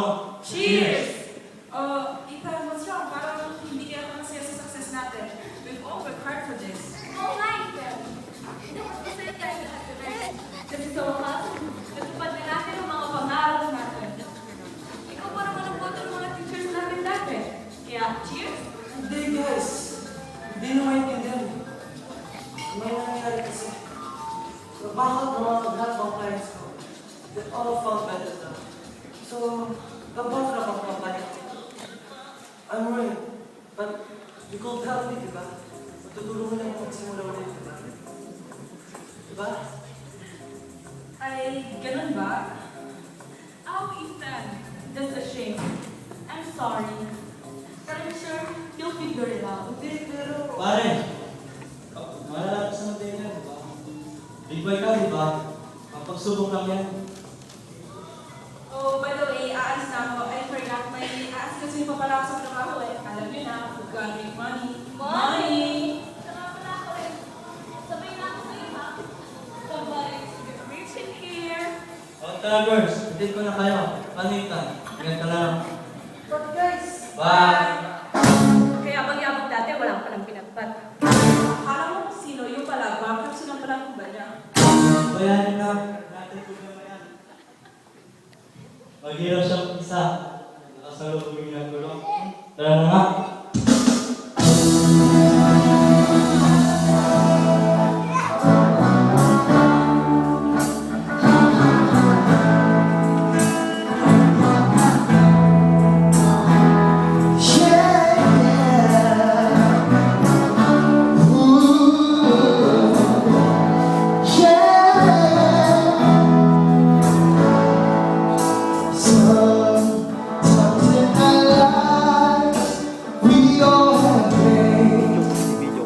No? Cheers! Ethan, what's wrong? Parang hindi kaya masaya sa success natin. We've all worked hard for this. Oo nga, Ethan. Hindi mas masaya tayo lahat today. Kasi sa wakas, natupad na natin ang mga pangarap natin. Ikaw pa naman ang boto ng mga teachers natin dati. Kaya, cheers! Hindi guys, hindi na maintindihan. May nangyari kasi. Bakit mga lahat ng clients ko, they all found better now. So, nabakrap ang company. I'm ruined. But you could help me, diba? Matutulungan niya ako magsimula ulit, diba? Diba? Ay, ganun ba? Oh, Ethan, that's a shame. I'm sorry. But I'm sure you'll figure it out. Hindi, pero... Pare, malala ka sa materia, di ba? Big boy ka, di ba? Papagsubok lang yan. Oh, by the way, aalis na ako. I forgot my aalis kasi pa pala ako sa trabaho eh. Alam niyo na, we've got to make money. Money! Saka pala ako rin. Sabay na ako sa'yo, ha? Somebody to get rich in here. O, tara girls, hatid ko na kayo. Panitan. Ganyan ka lang. But guys, Bye! Kaya bang-yabang dati, wala ka palang pinagpat. Akala mo kung sino yung pala, bakit sila pala kung ba niya? Bayanin na. Natin ko naman yan. Maghirap siyang isa. Nakasalubong ng gulong. Tara na nga.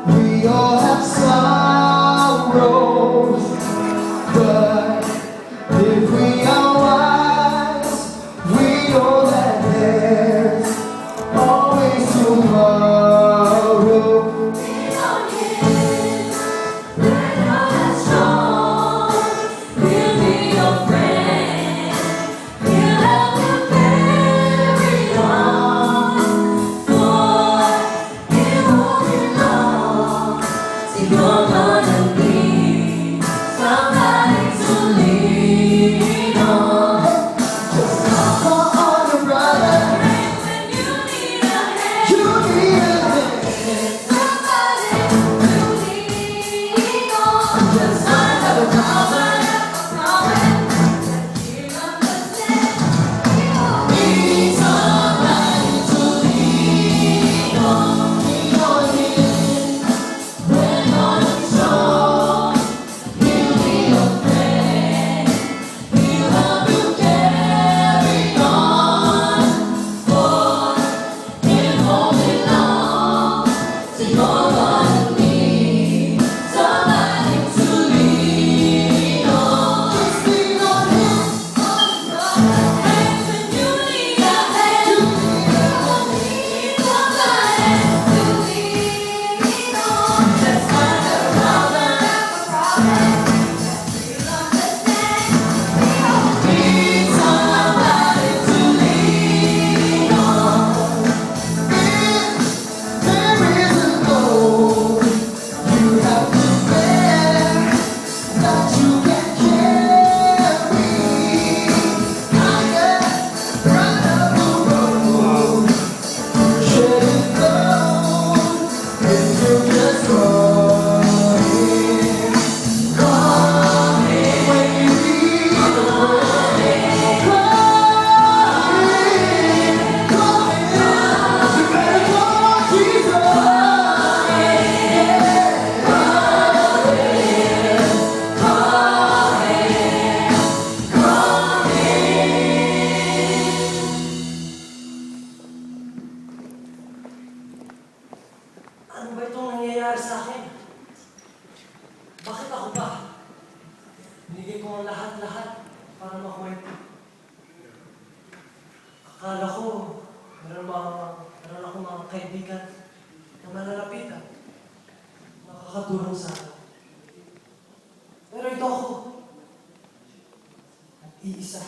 We all have sorrows, but if we are wise, we know that there's always tomorrow. Lean on Him, when all is strong. He'll be your friend. He'll help you carry on. For it won't be long till you're gonna need somebody to lean on. Come on, brother, When you need a hand, you need a somebody to lean on. Just another promise that He'll understand. Need somebody to lean on. Lean on Him when all is strong. He'll be your friend. He'll help you carry on. For it won't be long till you're gonna need somebody to lean on. Just lean on Him, and when you need a hand, you need somebody to lean on. Just another promise that He'll understand. Need somebody to lean on. There is a load you have to bear that you can carry. I get right up the road, shedding load, and you just running. Coming when you need the rain. Coming, you better call Jesus. ano ba itong nangyayari sa akin? Bakit ako ba? Binigay ko ang lahat-lahat para makwento. Akala ko, meron akong mga kaibigan na malalapitan. Nakakatulong sa akin. Pero ito ako. Nag-iisa.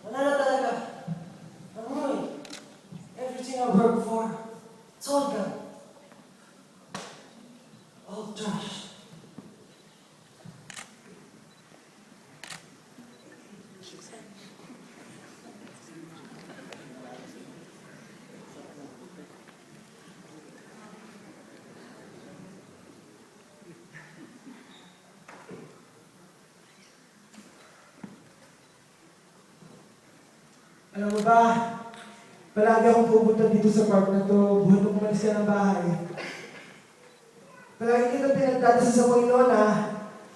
Wala na talaga. Alam mo ba, palagi akong pupunta dito sa park na to, buhat mo kumalis ka ng bahay. Palagi kita pinagdadasal sa Panginoon na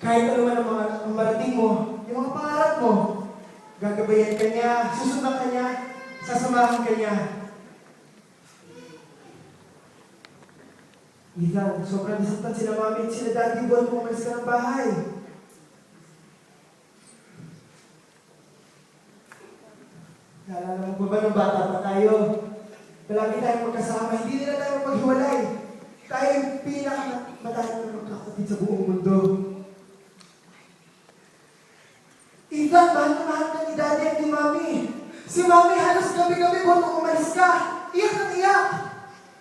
kahit ano man ang marating mo, yung mga pangarap mo, gagabayan ka niya, susundan ka niya, sasamahan ka niya. Ethan, sobrang nasaktan sila mami at sila daddy buhat mo kumalis ka ng bahay. Naalala mo ba ba nung bata pa tayo? Palagi tayong magkasama, hindi nila tayo maghiwalay. Tayo yung pinakamatahal na magkakapatid sa buong mundo. Ethan, mahal na mahal ka ni Daddy at ni Mami. Si Mami halos gabi-gabi buwan mo umalis ka. Iyak na iyak.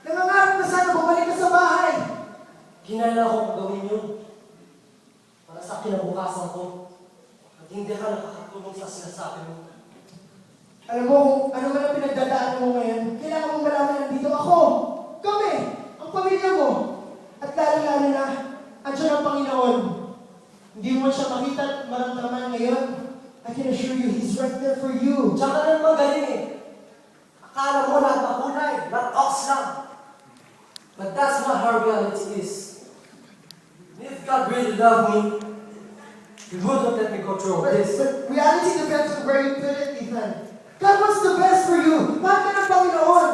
Nangangarap na sana bumalik ka sa bahay. Kinala ko kung gawin yun para sa kinabukasan ko at hindi ka nakakatulong sa sinasabi mo. Alam mo, kung ano man ang pinagdadaan mo ngayon, kailangan mong malaman na nandito ako. Kami, ang pamilya mo. At lalo-lalo na, andyan ang Panginoon. Hindi mo siya makita at maramdaman ngayon. I can assure you, He's right there for you. Tsaka na naman galing eh. Akala mo lahat na kulay, lahat ox lang. But that's not how reality is. If God really loved me, He wouldn't let me go through But this. reality depends on where you put it, Ethan. God wants the best for you. Mahal ka ng Panginoon.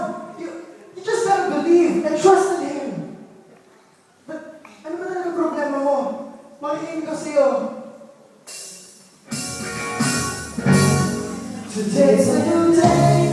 You just gotta believe and trust in Him. But ano ba talaga problema mo? Makikinig ko sa'yo. Today's a new day.